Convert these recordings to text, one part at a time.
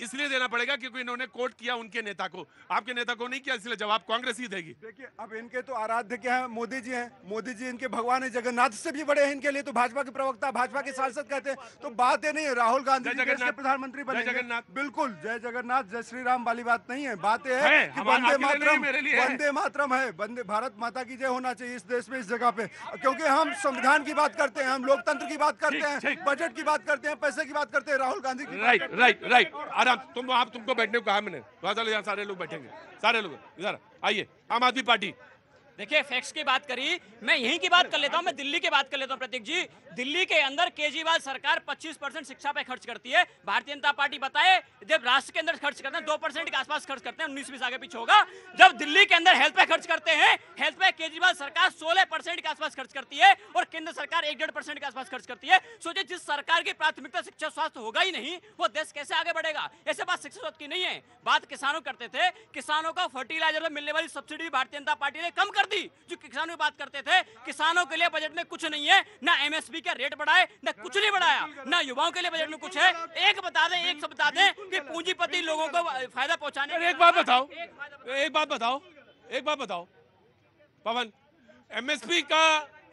इसलिए देना पड़ेगा क्योंकि इन्होंने कोट किया उनके नेता को, आपके नेता को नहीं किया, इसलिए जवाब कांग्रेस ही देगी। देखिए, अब इनके तो आराध्य क्या है, मोदी जी हैं। मोदी जी इनके भगवान है, जगन्नाथ से भी बड़े हैं इनके लिए। तो भाजपा के प्रवक्ता, भाजपा के सांसद कहते हैं, तो बात ये नहीं है राहुल गांधी जी देश के प्रधानमंत्री बनेंगे। जय जगन्नाथ। बिल्कुल, जय जगन्नाथ जय श्री राम वाली बात नहीं है। बात यह है, है कि वंदे मातरम, मेरे लिए है। वंदे मातरम है, वंदे भारत माता की जय होना चाहिए इस देश में, इस जगह पे। क्योंकि हम संविधान की बात करते हैं, हम लोकतंत्र की बात करते हैं, बजट की बात करते हैं, पैसे की बात करते हैं, राहुल गांधी की। Right right right. आराम, तुमको बैठने को कहा मैंने, वहां चलो, यहाँ सारे लोग बैठेंगे, सारे लोग इधर आइए। आम आदमी पार्टी, देखिए फैक्ट्स की बात करी, मैं यहीं की बात कर लेता हूं, मैं दिल्ली की बात कर लेता हूं। प्रतीक जी, दिल्ली के अंदर केजरीवाल सरकार 25% शिक्षा पे खर्च करती है। भारतीय जनता पार्टी बताए जब राष्ट्र के अंदर खर्च करते हैं 2% के आसपास खर्च करते हैं, 19-20 आगे पीछे होगा। जब दिल्ली के अंदर हेल्थ पे खर्च करते हैं, हेल्थ पे केजरीवाल सरकार 16% के आसपास खर्च करती है और केंद्र सरकार 1-1.5% के आसपास खर्च करती है। सोचिए, जिस सरकार की प्राथमिकता शिक्षा स्वास्थ्य होगा ही नहीं, वो देश कैसे आगे बढ़ेगा। ऐसे बात शिक्षा स्वास्थ्य की नहीं है। बात किसानों करते थे, किसानों का फर्टिलाइजर में मिलने वाली सब्सिडी भारतीय जनता पार्टी ने कम कर दी। जो किसानों की बात करते थे, किसानों के लिए बजट में कुछ नहीं है, ना एमएसपी का रेट बढ़ाए, ना कुछ नहीं बढ़ाया, ना युवाओं के लिए बजट में कुछ है। एक बता दें कि पूंजीपति लोगों को फायदा पहुंचाने। एक बात बताओ पवन,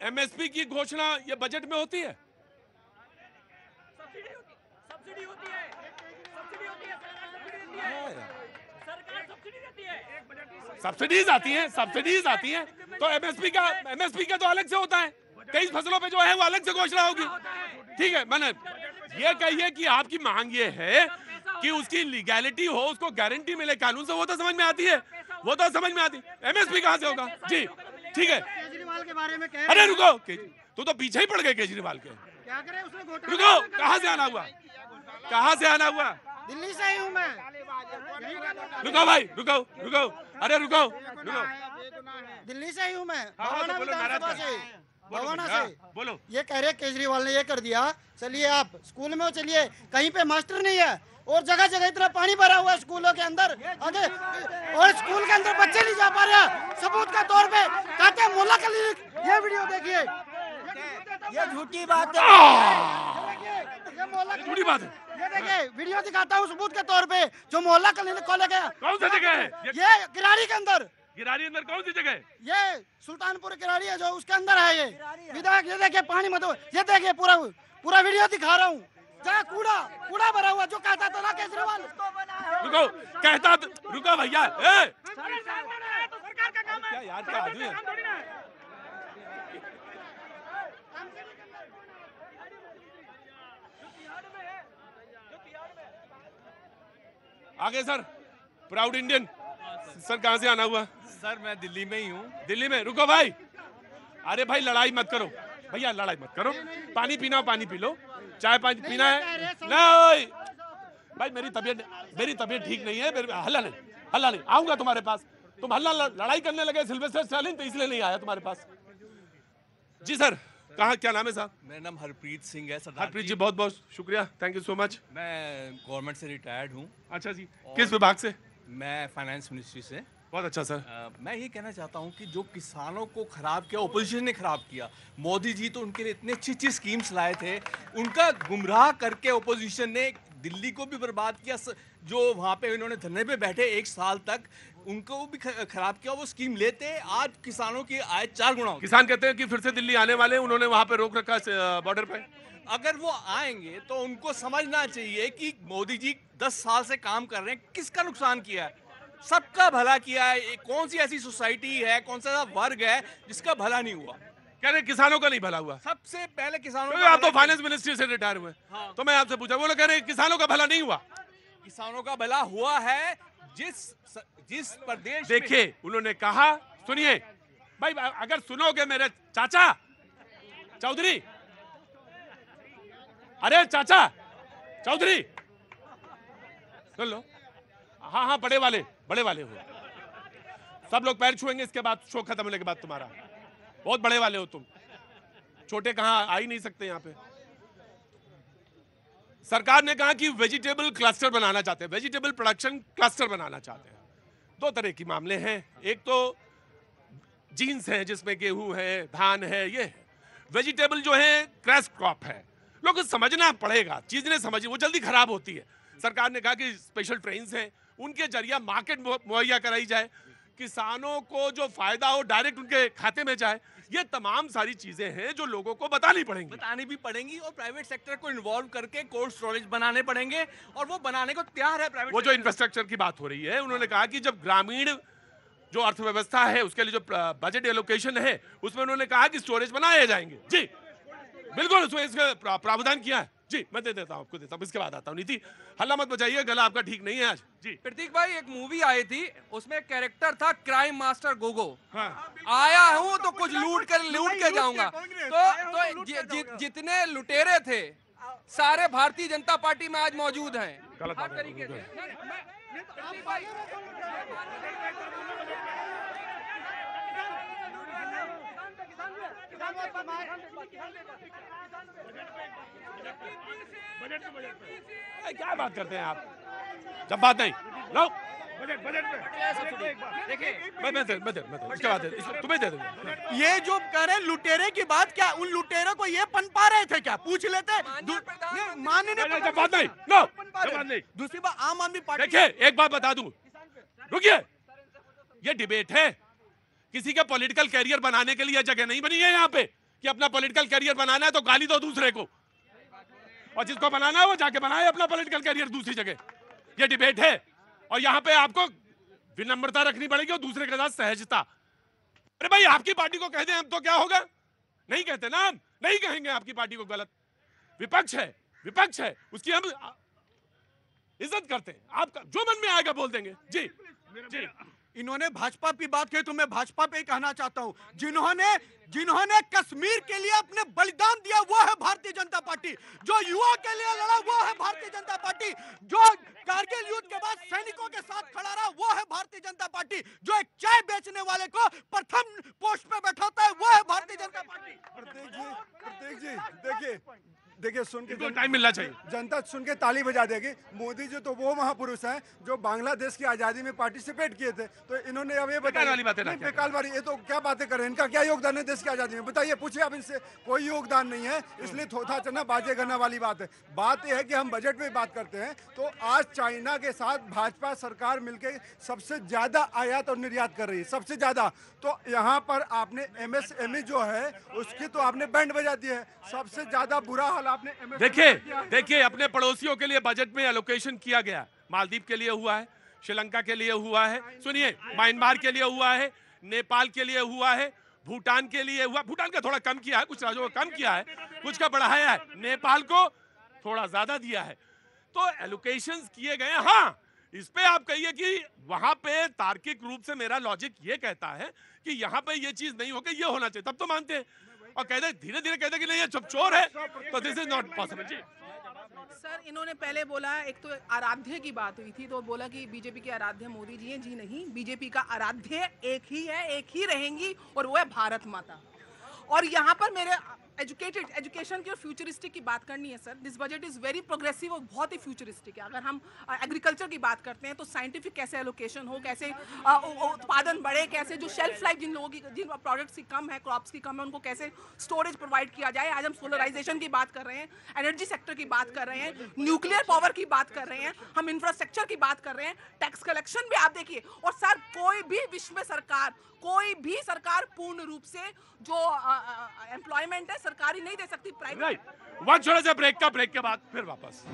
एमएसपी की घोषणा ये बजट में होती है? सब्सिडी होती है, सरकार सब्सिडी देती है, सब्सिडीज आती हैं, तो एमएसपी का तो अलग से होता है। कई फसलों पे जो है वो अलग से घोषणा होगी। ठीक है, मैंने ये कहिए कि आपकी मांग ये है कि उसकी लीगैलिटी हो, उसको गारंटी मिले कानून से, वो तो समझ में आती है, एमएसपी कहां से होगा जी? ठीक है, केजरीवाल के बारे में कह अरे रुको, तू तो पीछे ही पड़ गए केजरीवाल के। क्या करे, उसने घोटाला। रुको, कहां से आना हुआ? दिल्ली से ही हूँ मैं। रुको भाई, रुको, अरे रुको। दिल्ली से ही हूँ मैं, हाँ, भगवाना बोलो, विधानसभा से, भगवाना से। बोलो। ये कह रहे केजरीवाल ने ये कर दिया, चलिए आप स्कूल में हो, चलिए कहीं पे मास्टर नहीं है और जगह जगह इतना पानी भरा हुआ है स्कूलों के अंदर, आगे और स्कूल के अंदर बच्चे नहीं जा पा रहे। सबूत के तौर पे कहते हैं मोहल्ला क्लिनिक। ये वीडियो देखिए, ये झूठी बात है, ये झूठी बात है। ये देखिए वीडियो दिखाता हूँ सबूत के तौर पे, जो मोहल्ला क्लिनिक खोले गया। कौन सी जगह है ये गिराड़ी के अंदर, गिरारी अंदर कौन सी जगह है? ये सुल्तानपुर गिराड़ी है जो उसके अंदर है। ये विधायक, ये देखिए पानी मत, ये देखिए पूरा वीडियो दिखा रहा हूँ, जहाँ कूड़ा भरा हुआ, जो कहता था ना केजरीवाल। रुको भैया, क्या यार, क्या आदमी है? आगे सर, प्राउड इंडियन सर, कहां से आना हुआ? सर मैं दिल्ली में ही हूँ। दिल्ली में? रुको भाई, अरे भाई लड़ाई मत करो भैया, लड़ाई मत करो। पानी पीना हो पानी पी लो, चाय पानी पीना है नहीं भाई, मेरी तबीयत ठीक नहीं है, हल्ला नहीं, आऊंगा तुम्हारे पास। तुम लड़ाई करने लगे सिल्वेस्टर स्टैलिन, तो इसलिए नहीं आया तुम्हारे पास। जी सर, कहाँ, क्या नाम है साहब? मेरा नाम हरप्रीत सिंह है। हरप्रीत जी, बहुत बहुत शुक्रिया, थैंक यू सो मच। मैं गवर्नमेंट से रिटायर्ड हूँ। अच्छा जी, किस विभाग से? मैं फाइनेंस मिनिस्ट्री से। बहुत अच्छा सर। मैं ये कहना चाहता हूँ कि जो किसानों को खराब किया, ओपोजिशन ने खराब किया। मोदी जी तो उनके लिए इतने अच्छी स्कीम्स लाए थे, उनका गुमराह करके ओपोजिशन ने दिल्ली को भी बर्बाद किया। जो वहाँ पे इन्होंने धरने पे बैठे 1 साल तक, उनको भी खराब किया। वो स्कीम लेते, आज किसानों की आय 4 गुना। किसान कहते हैं कि फिर से दिल्ली आने वाले, उन्होंने वहाँ पे रोक रखा बॉर्डर पे। अगर वो आएंगे तो उनको समझना चाहिए कि मोदी जी 10 साल से काम कर रहे हैं, किसका नुकसान किया है? सबका भला किया है। कौन सी ऐसी सोसाइटी है, कौन सा वर्ग है जिसका भला नहीं हुआ? कह रहे किसानों का नहीं भला हुआ। सबसे पहले किसानों का। आप तो फाइनेंस मिनिस्ट्री से रिटायर हुए। हाँ। तो मैं आपसे पूछा, वो लोग कह रहे किसानों का भला नहीं हुआ। किसानों का भला हुआ है। जिस प्रदेश, देखिए उन्होंने कहा, सुनिए भाई, अगर सुनोगे मेरे चाचा चौधरी, अरे चाचा चौधरी सुन लो, हाँ बड़े वाले हो, सब लोग पैर छुएंगे इसके बाद, शो खत्म होने के बाद तुम्हारा। बहुत बड़े वाले हो तुम, छोटे कहां, आ ही नहीं सकते यहां पे। सरकार ने कहा कि वेजिटेबल क्लस्टर बनाना चाहते हैं, वेजिटेबल प्रोडक्शन क्लस्टर बनाना चाहते हैं। 2 तरह के मामले हैं, एक तो जीन्स है जिसमें गेहूं है, धान है, ये है। वेजिटेबल जो है क्रैश क्रॉप है, लोगों को समझना पड़ेगा, चीज ने समझी, वो जल्दी खराब होती है। सरकार ने कहा कि स्पेशल ट्रेन हैं, उनके जरिए मार्केट मुहैया कराई जाए, किसानों को जो फायदा हो डायरेक्ट उनके खाते में जाए। ये तमाम सारी चीजें हैं जो लोगों को बतानी पड़ेंगी और प्राइवेट सेक्टर को इन्वॉल्व करके कोल्ड स्टोरेज बनाने पड़ेंगे, और वो बनाने को तैयार है प्राइवेट। वो जो इंफ्रास्ट्रक्चर की बात हो रही है, उन्होंने कहा कि जब ग्रामीण जो अर्थव्यवस्था है उसके लिए जो बजट एलोकेशन है उसमें उन्होंने कहा कि स्टोरेज बनाए जाएंगे। जी बिल्कुल, उसमें इसका प्रावधान किया है। जी मैं दे देता हूँ, आपको देता हूँ, इसके बाद आता हूँ। नीति हल्ला मत बजाइए, गला आपका ठीक नहीं है आज। जी प्रतीक भाई, एक मूवी आई थी, उसमें एक कैरेक्टर था क्राइम मास्टर गोगो। हाँ। आया हूँ तो कुछ लूट के जाऊंगा। तो जितने लुटेरे थे सारे भारतीय जनता पार्टी में आज मौजूद हैं। हर तरीके से क्या बात करते हैं आप, जब बात नहीं लो बजट इसके बाद तुम्हें दे दूंगा। ये जो कह रहे लुटेरे की बात, क्या उन लुटेरों को ये पन पा रहे थे क्या? पूछ लेते। नहीं, दूसरी बात, आम आदमी पार्टी, देखिए एक बात बता दूं, रुकिए, ये डिबेट है, किसी का पॉलिटिकल कैरियर बनाने के लिए जगह नहीं बनी है यहाँ पे कि अपना पॉलिटिकल कैरियर बनाना है तो गाली दो दूसरे को, और जिसको बनाना है वो जाके बनाए अपना पॉलिटिकल कैरियर दूसरी जगह। ये डिबेट है, और यहाँ पे आपको विनम्रता रखनी पड़ेगी और दूसरे के साथ सहजता। अरे भाई, आपकी पार्टी को कह दें हम तो क्या होगा? नहीं कहते ना, हम नहीं कहेंगे आपकी पार्टी को गलत। विपक्ष है, उसकी हम इज्जत करते हैं। आपका जो मन में आएगा बोल देंगे। जी जी, इन्होंने भाजपा की बात की तो मैं भाजपा पे ही कहना चाहता हूं, जिन्होंने कश्मीर के लिए अपने बलिदान दिया वो है भारतीय जनता पार्टी। जो युवा के लिए लड़ा वो है भारतीय जनता पार्टी। जो कारगिल युद्ध के बाद सैनिकों के साथ खड़ा रहा वो है भारतीय जनता पार्टी। जो एक चाय बेचने वाले को प्रथम पोस्ट पे बैठाता है वो है भारतीय जनता पार्टी। प्रतीक जी देखिए सुन के टाइम मिलना चाहिए, जनता सुन के ताली बजा देगी। मोदी जी तो वो महापुरुष हैं जो बांग्लादेश की आजादी में पार्टिसिपेट किए थे, तो इन्होंने अब ये बेकार वाली ये तो क्या बातें कर रहे हैं? इनका क्या योगदान है देश की आजादी में? बताइए, पूछिए आप इनसे। कोई योगदान नहीं है, इसलिए थोथा चना बाजे गन्ना वाली बात है। बात यह है कि हम बजट में बात करते हैं तो आज चाइना के साथ भाजपा सरकार मिलकर सबसे ज्यादा आयात और निर्यात कर रही है, सबसे ज्यादा। तो यहाँ पर आपने MSME जो है उसकी तो आपने बैंड बजा दी है। सबसे ज्यादा बुरा हाल आपने देखिए अपने पड़ोसियों के लिए बजट में एलोकेशन किया गया। मालदीव के लिए हुआ है, श्रीलंका के लिए हुआ है, सुनिए, म्यांमार के लिए हुआ है, नेपाल के लिए हुआ है, भूटान के लिए हुआ। भूटान का थोड़ा कम किया है, कुछ राज्यों को कम किया है, कुछ का बढ़ाया है, नेपाल को थोड़ा ज्यादा दिया है। तो एलोकेशंस किए गए। हाँ, इस पे आप कहिए कि वहां पे तार्किक रूप से मेरा लॉजिक ये कहता है कि यहाँ पे ये चीज नहीं होगी, ये होना चाहिए, तब तो मानते हैं। और कहते धीरे धीरे कहते कि नहीं ये सब चोर है, तो दिस इज नॉट पॉसिबल। जी सर, इन्होंने पहले बोला, एक तो आराध्य की बात हुई थी तो बोला कि बीजेपी के आराध्य मोदी जी हैं। जी नहीं, बीजेपी का आराध्य एक ही है, एक ही रहेंगी, और वो है भारत माता। और यहाँ पर मेरे एजुकेशन की और फ्यूचरिस्टिक की बात करनी है sir. This budget is very progressive और बहुत ही फ्यूचरिस्टिक है। अगर हम एग्रीकल्चर की बात करते हैं तो साइंटिफिक कैसे एलोकेशन हो, कैसे उत्पादन बढ़े, कैसे जो शेल्फ लाइफ जिन लोगों की, जिन प्रोडक्ट्स की कम है, क्रॉप्स की कम है, उनको कैसे स्टोरेज प्रोवाइड किया जाए। आज हम सोलराइजेशन की बात कर रहे हैं, एनर्जी सेक्टर की बात कर रहे हैं, न्यूक्लियर पावर की बात कर रहे हैं, हम इंफ्रास्ट्रक्चर की बात कर रहे हैं, टैक्स कलेक्शन भी आप देखिए। और सर, कोई भी विश्व में सरकार, कोई भी सरकार पूर्ण रूप से जो एम्प्लॉयमेंट है सरकारी नहीं दे सकती, प्राइवेट। राइट, वन छोटा सा ब्रेक के बाद फिर वापस।